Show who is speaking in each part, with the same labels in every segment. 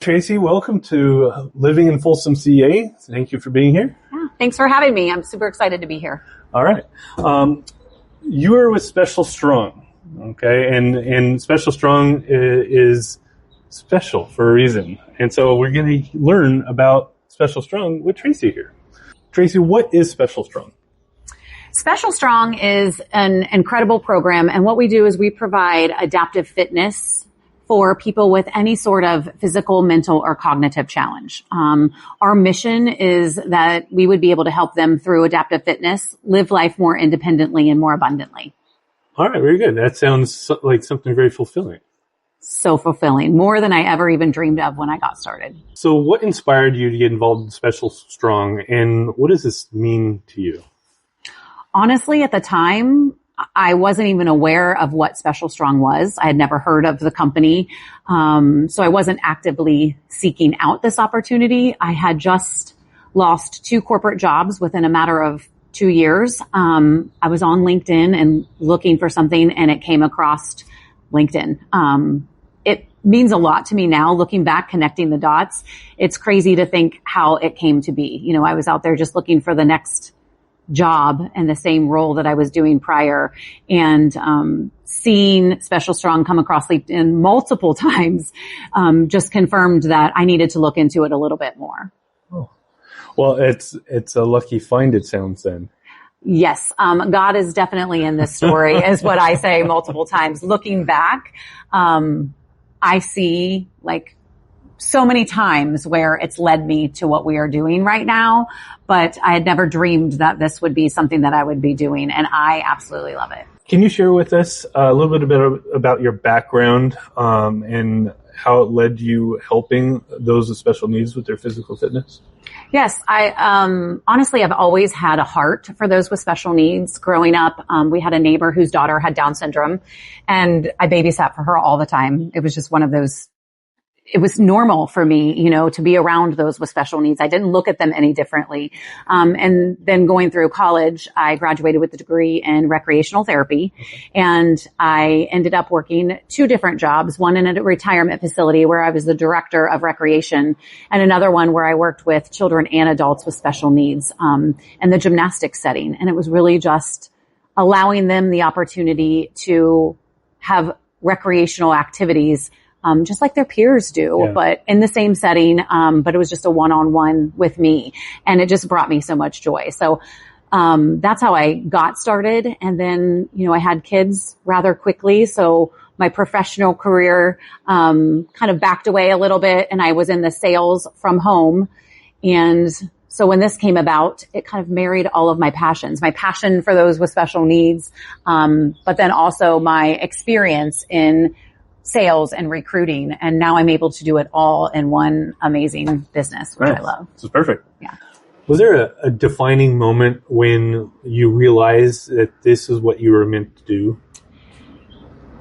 Speaker 1: Tracy, welcome to Living in Folsom, CA. Thank you for being here.
Speaker 2: Yeah, thanks for having me. I'm super excited to be here.
Speaker 1: All right. You are with Special Strong, okay? And Special Strong is special for a reason. And so we're going to learn about Special Strong with Tracy here. Tracy, what is Special Strong?
Speaker 2: Special Strong is an incredible program. And what we do is we provide adaptive fitness for people with any sort of physical, mental, or cognitive challenge. Our mission is that we would be able to help them through adaptive fitness, live life more independently and more abundantly.
Speaker 1: All right, very good. That sounds like something very fulfilling.
Speaker 2: So fulfilling, more than I ever even dreamed of when I got started.
Speaker 1: So what inspired you to get involved in Special Strong, and what does this mean to you?
Speaker 2: Honestly, at the time, I wasn't even aware of what Special Strong was. I had never heard of the company. So I wasn't actively seeking out this opportunity. I had just lost 2 corporate jobs within a matter of 2 years. I was on LinkedIn and looking for something, and it came across LinkedIn. It means a lot to me now, looking back, connecting the dots. It's crazy to think how it came to be. You know, I was out there just looking for the next job and the same role that I was doing prior, and seeing Special Strong come across LinkedIn multiple times just confirmed that I needed to look into it a little bit more.
Speaker 1: Oh. Well, it's a lucky find, it sounds then.
Speaker 2: Yes, God is definitely in this story, is what I say multiple times. Looking back, I see like so many times where it's led me to what we are doing right now, but I had never dreamed that this would be something that I would be doing, and I absolutely love it.
Speaker 1: Can you share with us a little bit about your background and how it led you helping those with special needs with their physical fitness?
Speaker 2: Yes, I honestly, I've always had a heart for those with special needs. Growing up, we had a neighbor whose daughter had Down syndrome, and I babysat for her all the time. It was just one of those. It was normal for me, you know, to be around those with special needs. I didn't look at them any differently. And then going through college, I graduated with a degree in recreational therapy. Okay. And I ended up working 2 different jobs, one in a retirement facility where I was the director of recreation, and another one where I worked with children and adults with special needs, in the gymnastics setting. And it was really just allowing them the opportunity to have recreational activities just like their peers do, yeah. But in the same setting. But it was just a one-on-one with me, and it just brought me so much joy. So, that's how I got started. And then, you know, I had kids rather quickly. So my professional career, kind of backed away a little bit, and I was in the sales from home. And so when this came about, it kind of married all of my passions, my passion for those with special needs. But then also my experience in sales and recruiting. And now I'm able to do it all in one amazing business, which I love.
Speaker 1: This is perfect.
Speaker 2: Yeah.
Speaker 1: Was there a defining moment when you realized that this is what you were meant to do?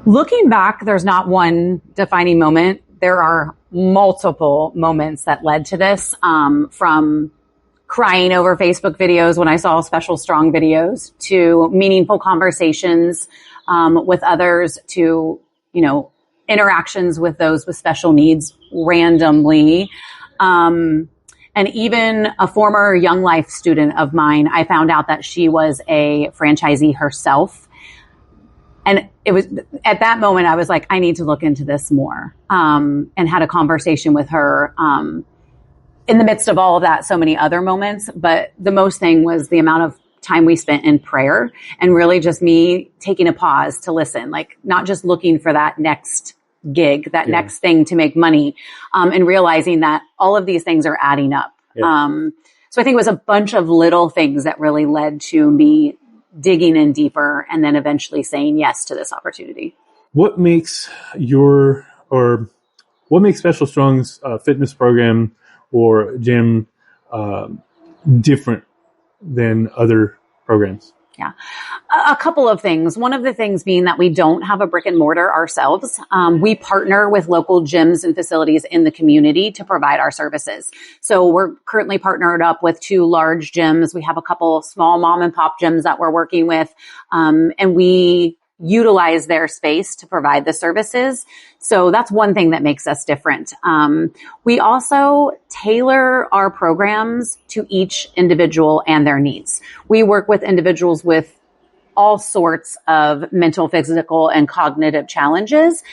Speaker 2: Looking back, there's not one defining moment. There are multiple moments that led to this, from crying over Facebook videos when I saw Special Strong videos, to meaningful conversations with others, to, you know, interactions with those with special needs randomly. And even a former Young Life student of mine, I found out that she was a franchisee herself. And it was at that moment, I was like, I need to look into this more, and had a conversation with her, in the midst of all of that, so many other moments. But the most thing was the amount of time we spent in prayer, and really just me taking a pause to listen, like not just looking for that next gig, that next thing to make money, and realizing that all of these things are adding up. Yeah. So I think it was a bunch of little things that really led to me digging in deeper, and then eventually saying yes to this opportunity.
Speaker 1: What makes Special Strong's fitness program or gym different than other programs?
Speaker 2: Yeah. A couple of things. One of the things being that we don't have a brick and mortar ourselves. We partner with local gyms and facilities in the community to provide our services. So we're currently partnered up with 2 large gyms. We have a couple small mom and pop gyms that we're working with. And we utilize their space to provide the services. So that's one thing that makes us different. We also tailor our programs to each individual and their needs. We work with individuals with all sorts of mental, physical, and cognitive challenges.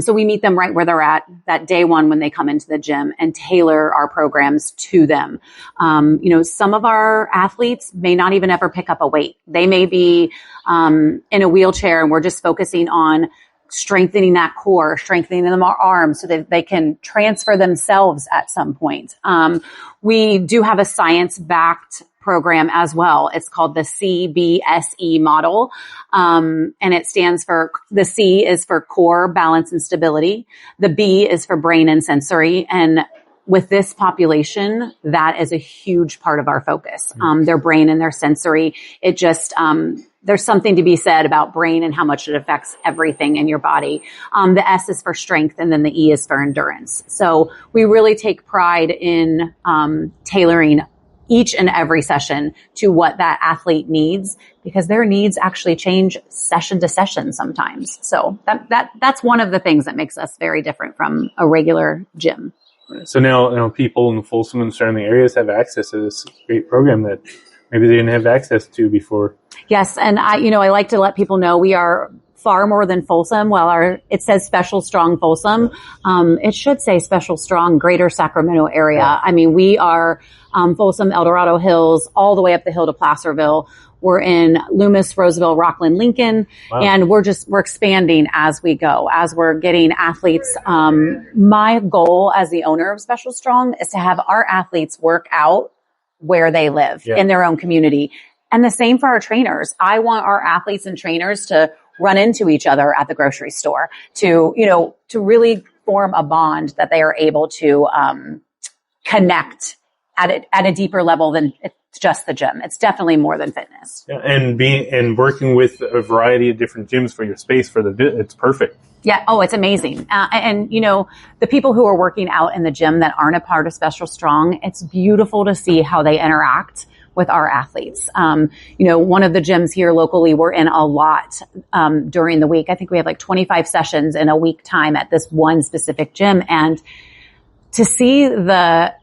Speaker 2: So we meet them right where they're at that day one when they come into the gym and tailor our programs to them. Some of our athletes may not even ever pick up a weight. They may be in a wheelchair and we're just focusing on strengthening that core, strengthening them our arms so that they can transfer themselves at some point. We do have a science-backed program as well. It's called the CBSE model. And it stands for, the C is for core, balance, and stability. The B is for brain and sensory. And with this population, that is a huge part of our focus. Their brain and their sensory. It just, there's something to be said about brain and how much it affects everything in your body. The S is for strength, and then the E is for endurance. So we really take pride in tailoring each and every session to what that athlete needs, because their needs actually change session to session sometimes. So that's one of the things that makes us very different from a regular gym.
Speaker 1: So now people in Folsom and surrounding areas have access to this great program that maybe they didn't have access to before.
Speaker 2: Yes, and I like to let people know we are far more than Folsom. Well, it says Special Strong Folsom. It should say Special Strong Greater Sacramento area. Yeah. I mean, we are Folsom, El Dorado Hills, all the way up the hill to Placerville. We're in Loomis, Roseville, Rockland, Lincoln, wow. And we're expanding as we go, as we're getting athletes. My goal as the owner of Special Strong is to have our athletes work out where they live, yeah, in their own community. And the same for our trainers. I want our athletes and trainers to run into each other at the grocery store, to really form a bond that they are able to connect at a deeper level than it's just the gym. It's definitely more than fitness. Yeah,
Speaker 1: and working with a variety of different gyms for your space it's perfect.
Speaker 2: Yeah. Oh, it's amazing. And the people who are working out in the gym that aren't a part of Special Strong, it's beautiful to see how they interact with our athletes. One of the gyms here locally, we're in a lot during the week. I think we have like 25 sessions in a week time at this one specific gym. And to see the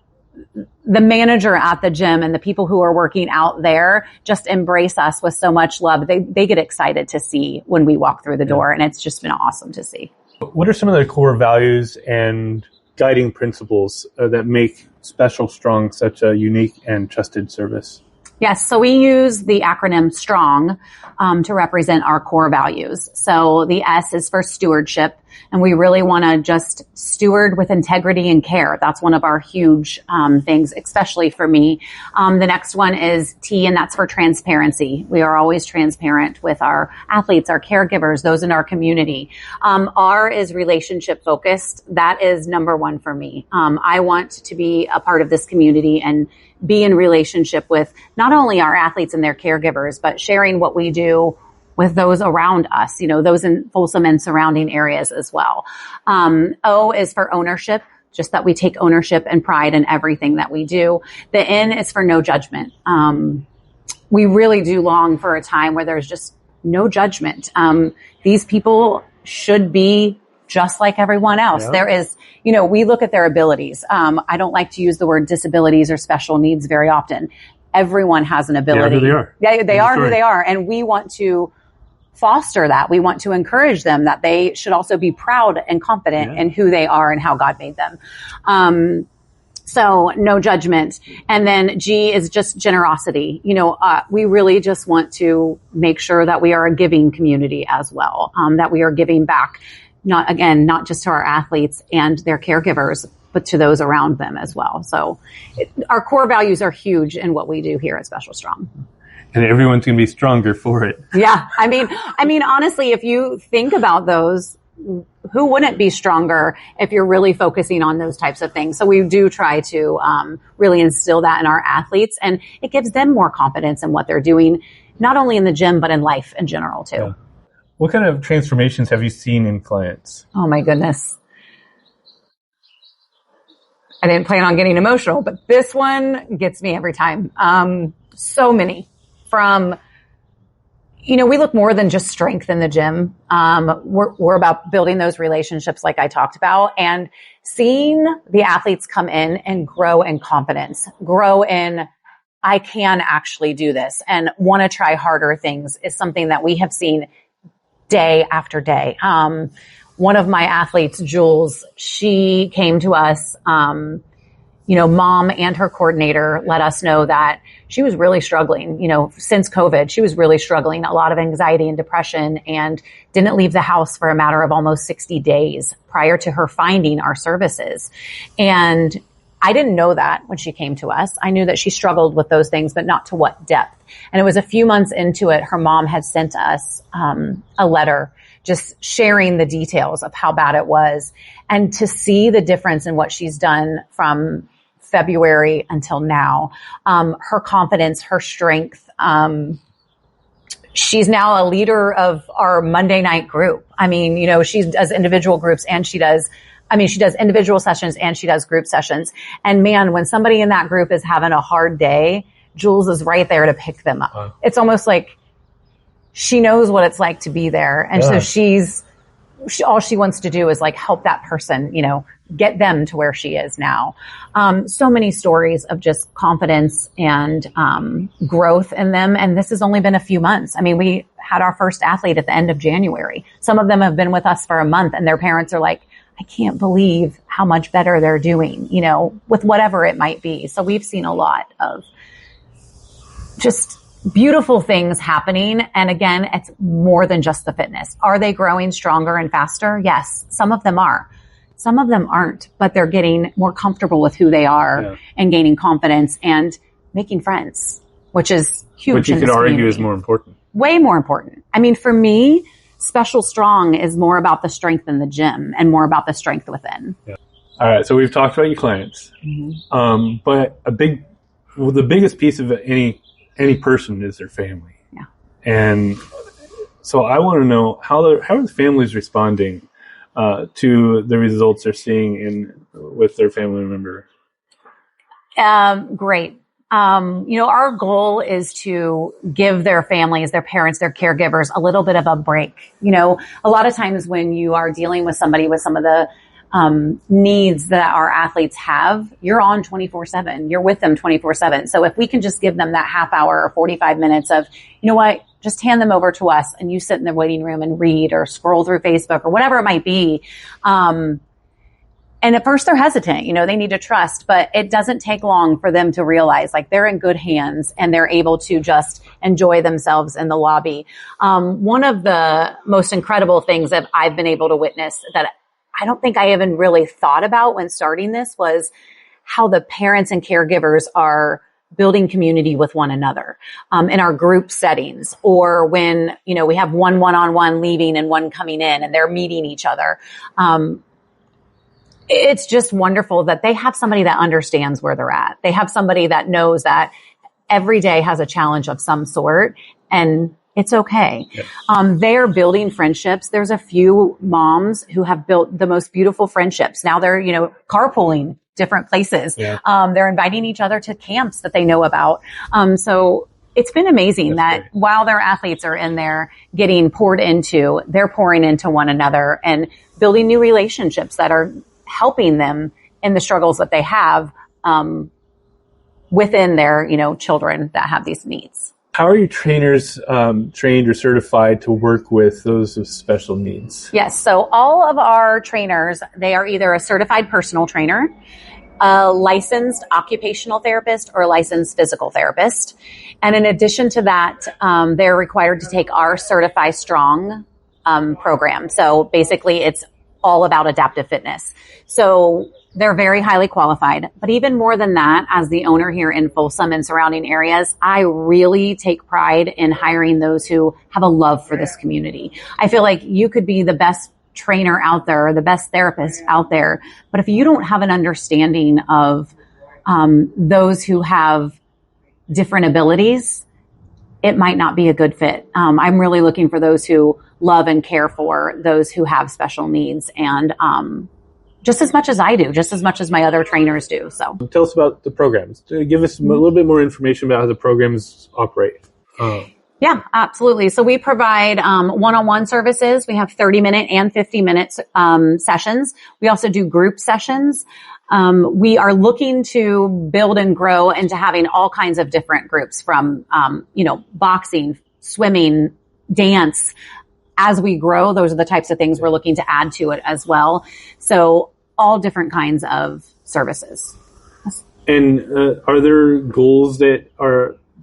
Speaker 2: manager at the gym and the people who are working out there just embrace us with so much love. They get excited to see when we walk through the door, and it's just been awesome to see.
Speaker 1: What are some of the core values and guiding principles that make Special Strong such a unique and trusted service?
Speaker 2: Yes, so we use the acronym STRONG to represent our core values. So the S is for stewardship, and we really want to just steward with integrity and care. That's one of our huge things, especially for me. The next one is T, and that's for transparency. We are always transparent with our athletes, our caregivers, those in our community. R is relationship focused. That is number one for me. I want to be a part of this community and be in relationship with not only our athletes and their caregivers, but sharing what we do with those around us, those in Folsom and surrounding areas as well. O is for ownership, just that we take ownership and pride in everything that we do. The N is for no judgment. We really do long for a time where there's just no judgment. These people should be just like everyone else. Yeah. There is, we look at their abilities. I don't like to use the word disabilities or special needs very often. Everyone has an ability.
Speaker 1: They are who they are.
Speaker 2: They are who they are. And we want to foster that. We want to encourage them that they should also be proud and confident in who they are and how God made them. So no judgment. And then G is just generosity. We really just want to make sure that we are a giving community as well, that we are giving back. Not just to our athletes and their caregivers, but to those around them as well. So our core values are huge in what we do here at Special Strong.
Speaker 1: And everyone's going to be stronger for it.
Speaker 2: Yeah. I mean, honestly, if you think about those, who wouldn't be stronger if you're really focusing on those types of things? So we do try to really instill that in our athletes, and it gives them more confidence in what they're doing, not only in the gym, but in life in general too. Yeah.
Speaker 1: What kind of transformations have you seen in clients?
Speaker 2: Oh my goodness. I didn't plan on getting emotional, but this one gets me every time. So many from, We look more than just strength in the gym. We're about building those relationships like I talked about, and seeing the athletes come in and grow in confidence, grow in, I can actually do this, and want to try harder things is something that we have seen day after day. One of my athletes, Jules, she came to us, mom and her coordinator let us know that she was really struggling, since COVID, she was really struggling, a lot of anxiety and depression, and didn't leave the house for a matter of almost 60 days prior to her finding our services. And I didn't know that when she came to us. I knew that she struggled with those things, but not to what depth. And it was a few months into it, her mom had sent us a letter just sharing the details of how bad it was. And to see the difference in what she's done from February until now, her confidence, her strength, she's now a leader of our Monday night group. I mean, she does individual groups and she does individual sessions and she does group sessions. And man, when somebody in that group is having a hard day, Jules is right there to pick them up. Wow. It's almost like she knows what it's like to be there. And so all she wants to do is like help that person, get them to where she is now. So many stories of just confidence and growth in them. And this has only been a few months. I mean, we had our first athlete at the end of January. Some of them have been with us for a month and their parents are like, I can't believe how much better they're doing, with whatever it might be. So we've seen a lot of just beautiful things happening. And again, it's more than just the fitness. Are they growing stronger and faster? Yes, some of them are. Some of them aren't, but they're getting more comfortable with who they are and gaining confidence and making friends, which is huge.
Speaker 1: Which you could argue is more important. Way
Speaker 2: more important. I mean, for me, Special Strong is more about the strength in the gym and more about the strength within.
Speaker 1: Yeah. All right. So we've talked about your clients, but the biggest piece of any person is their family.
Speaker 2: Yeah.
Speaker 1: And so I want to know how are the families responding to the results they're seeing with their family member?
Speaker 2: Great. Our goal is to give their families, their parents, their caregivers a little bit of a break. A lot of times when you are dealing with somebody with some of the needs that our athletes have, you're on 24/7. You're with them 24/7. So if we can just give them that half hour or 45 minutes of, just hand them over to us and you sit in the waiting room and read or scroll through Facebook or whatever it might be. And at first they're hesitant, they need to trust, but it doesn't take long for them to realize like they're in good hands and they're able to just enjoy themselves in the lobby. One of the most incredible things that I've been able to witness that I don't think I even really thought about when starting this was how the parents and caregivers are building community with one another, in our group settings, or when, we have one-on-one leaving and one coming in and they're meeting each other. It's just wonderful that they have somebody that understands where they're at. They have somebody that knows that every day has a challenge of some sort and it's okay. Yes. They're building friendships. There's a few moms who have built the most beautiful friendships. Now they're, carpooling different places. Yeah. They're inviting each other to camps that they know about. So it's been amazing that while their athletes are in there getting poured into, they're pouring into one another and building new relationships that are helping them in the struggles that they have within their, children that have these needs.
Speaker 1: How are your trainers trained or certified to work with those with special needs?
Speaker 2: Yes. So all of our trainers, they are either a certified personal trainer, a licensed occupational therapist, or a licensed physical therapist. And in addition to that, they're required to take our Certify Strong program. So basically it's all about adaptive fitness. So they're very highly qualified. But even more than that, as the owner here in Folsom and surrounding areas, I really take pride in hiring those who have a love for this community. I feel like you could be the best trainer out there, the best therapist out there, but if you don't have an understanding of those who have different abilities, it might not be a good fit. I'm really looking for those who love and care for those who have special needs, and just as much as I do, just as much as my other trainers do. So tell
Speaker 1: us about the programs. Give us a little bit more information about how the programs operate.
Speaker 2: Yeah, absolutely. So we provide one-on-one services. We have 30-minute and 50-minute sessions. We also do group sessions. We are looking to build and grow into having all kinds of different groups from, boxing, swimming, dance. As we grow, those are the types of things we're looking to add to it as well. So all different kinds of services.
Speaker 1: And are there goals that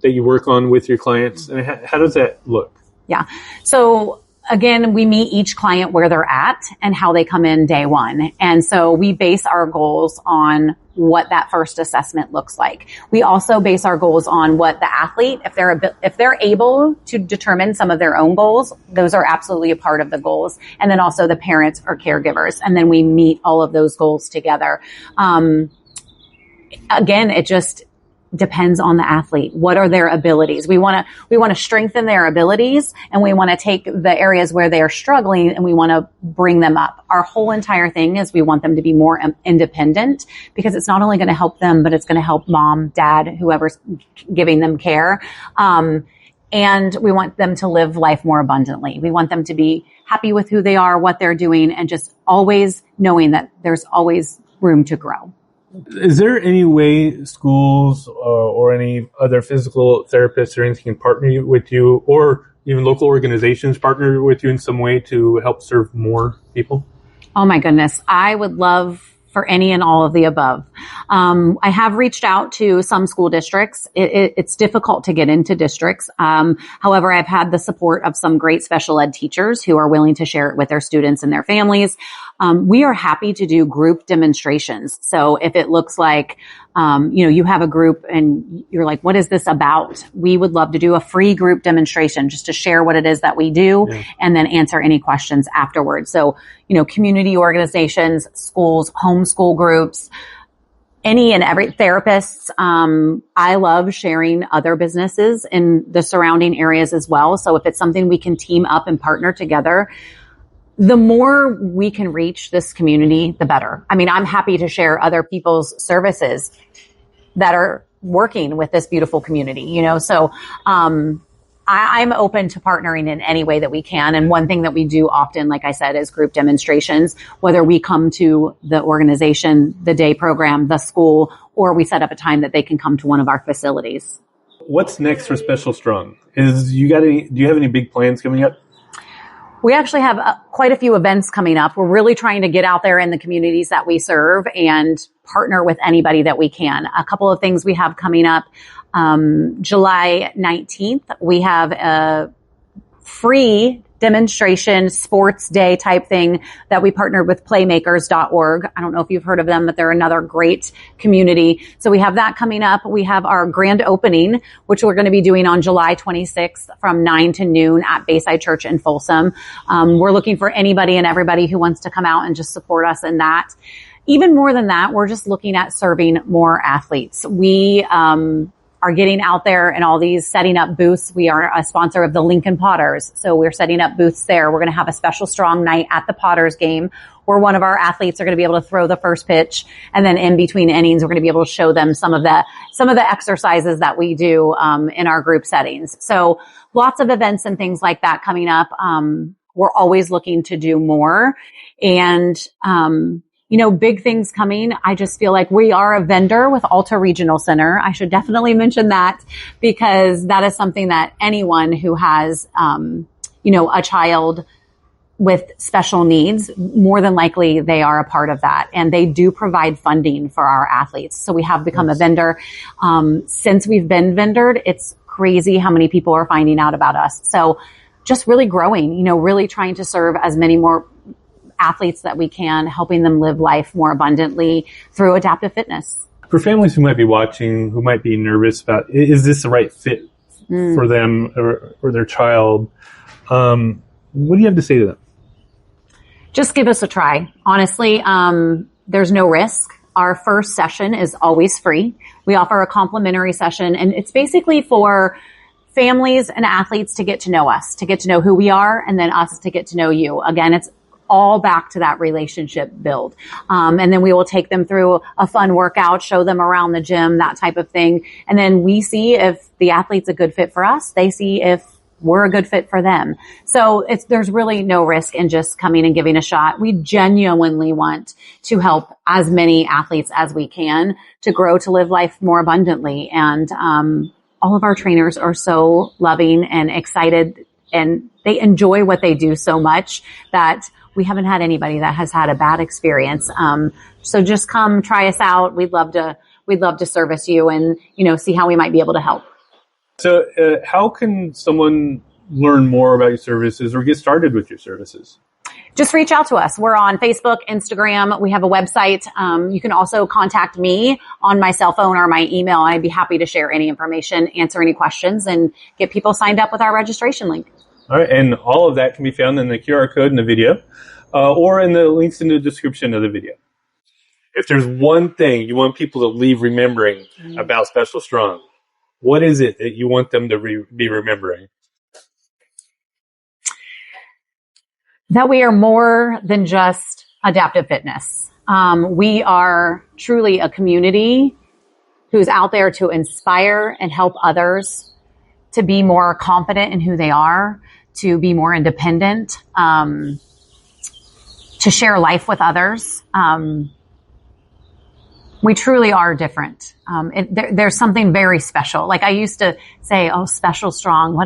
Speaker 1: you work on with your clients? And how does that look?
Speaker 2: Yeah. So again, we meet each client where they're at and how they come in day one. And so we base our goals on what that first assessment looks like. We also base our goals on what the athlete, if they're able to determine some of their own goals, those are absolutely a part of the goals. And then also the parents or caregivers. And then we meet all of those goals together. Again, it just depends on the athlete. What are their abilities? We want to strengthen their abilities, and we want to take the areas where they are struggling and we want to bring them up. Our whole entire thing is we want them to be more independent, because it's not only going to help them, but it's going to help mom, dad, whoever's giving them care. And we want them to live life more abundantly. We want them to be happy with who they are, what they're doing, and just always knowing that there's always room to grow.
Speaker 1: Is there any way schools or any other physical therapists or anything can partner with you, or even local organizations partner with you in some way to help serve more people?
Speaker 2: Oh my goodness. I would love for any and all of the above. I have reached out to some school districts. It's difficult to get into districts. However, I've had the support of some great special ed teachers who are willing to share it with their students and their families. We are happy to do group demonstrations. So if it looks like, you have a group and you're like, what is this about? We would love to do a free group demonstration just to share what it is that we do, and then answer any questions afterwards. So, community organizations, schools, homeschool groups, any and every therapists. I love sharing other businesses in the surrounding areas as well. So if it's something we can team up and partner together, the more we can reach this community, the better. I mean, I'm happy to share other people's services that are working with this beautiful community, So, I'm open to partnering in any way that we can. And one thing that we do often, like I said, is group demonstrations, whether we come to the organization, the day program, the school, or we set up a time that they can come to one of our facilities.
Speaker 1: What's next for Special Strong? Do you have any big plans coming up?
Speaker 2: We actually have quite a few events coming up. We're really trying to get out there in the communities that we serve and partner with anybody that we can. A couple of things we have coming up. July 19th, we have a free demonstration sports day type thing that we partnered with playmakers.org. I don't know if you've heard of them, but they're another great community. So we have that coming up. We have our grand opening, which we're going to be doing on July 26th from 9 to noon at Bayside Church in Folsom. We're looking for anybody and everybody who wants to come out and just support us in that. Even more than that, we're just looking at serving more athletes. We, are getting out there and all these setting up booths. We are a sponsor of the Lincoln Potters. So we're setting up booths there. We're going to have a Special Strong night at the Potters game where one of our athletes are going to be able to throw the first pitch. And then in between innings, we're going to be able to show them some of the exercises that we do, in our group settings. So lots of events and things like that coming up. We're always looking to do more, and, big things coming. I just feel like we are a vendor with Alta Regional Center. I should definitely mention that, because that is something that anyone who has, a child with special needs, more than likely they are a part of that. And they do provide funding for our athletes. So we have become a vendor. Since we've been vendored, it's crazy how many people are finding out about us. So just really growing, really trying to serve as many more athletes that we can, helping them live life more abundantly through adaptive fitness.
Speaker 1: For families who might be watching, who might be nervous about, is this the right fit for them or their child? What do you have to say to them?
Speaker 2: Just give us a try. Honestly, there's no risk. Our first session is always free. We offer a complimentary session, and it's basically for families and athletes to get to know us, to get to know who we are, and then us to get to know you. Again, it's all back to that relationship build. And then we will take them through a fun workout, show them around the gym, that type of thing. And then we see if the athlete's a good fit for us. They see if we're a good fit for them. So there's really no risk in just coming and giving a shot. We genuinely want to help as many athletes as we can to grow, to live life more abundantly. And, all of our trainers are so loving and excited, and they enjoy what they do so much that we haven't had anybody that has had a bad experience. So just come try us out. We'd love to service you and, see how we might be able to help.
Speaker 1: So how can someone learn more about your services or get started with your services?
Speaker 2: Just reach out to us. We're on Facebook, Instagram. We have a website. You can also contact me on my cell phone or my email. I'd be happy to share any information, answer any questions, and get people signed up with our registration link.
Speaker 1: All right. And all of that can be found in the QR code in the video or in the links in the description of the video. If there's one thing you want people to leave remembering about Special Strong, what is it that you want them to be remembering?
Speaker 2: That we are more than just adaptive fitness. We are truly a community who's out there to inspire and help others to be more confident in who they are, to be more independent, to share life with others. We truly are different. There's something very special. Like I used to say, oh, Special Strong,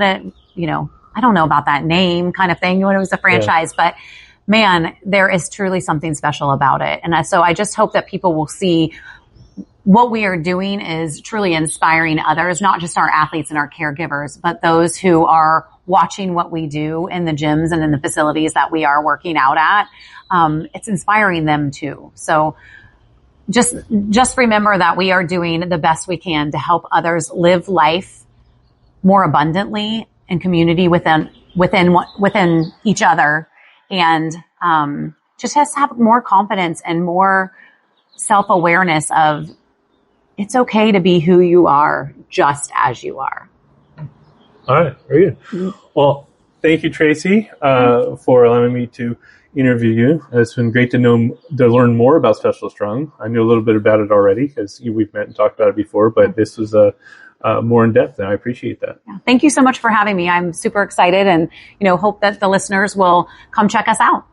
Speaker 2: I don't know about that name kind of thing when it was a franchise, but man, there is truly something special about it. And so I just hope that people will see what we are doing is truly inspiring others, not just our athletes and our caregivers, but those who are watching what we do in the gyms and in the facilities that we are working out at. It's inspiring them too. So just remember that we are doing the best we can to help others live life more abundantly in community within each other, and just has to have more confidence and more self-awareness of it's okay to be who you are just as you are.
Speaker 1: All right, very good. Mm-hmm. Well, thank you, Tracy, for allowing me to interview you. It's been great to learn more about Special Strong. I knew a little bit about it already because we've met and talked about it before, but this was more in depth, and I appreciate that.
Speaker 2: Yeah. Thank you so much for having me. I'm super excited and, hope that the listeners will come check us out.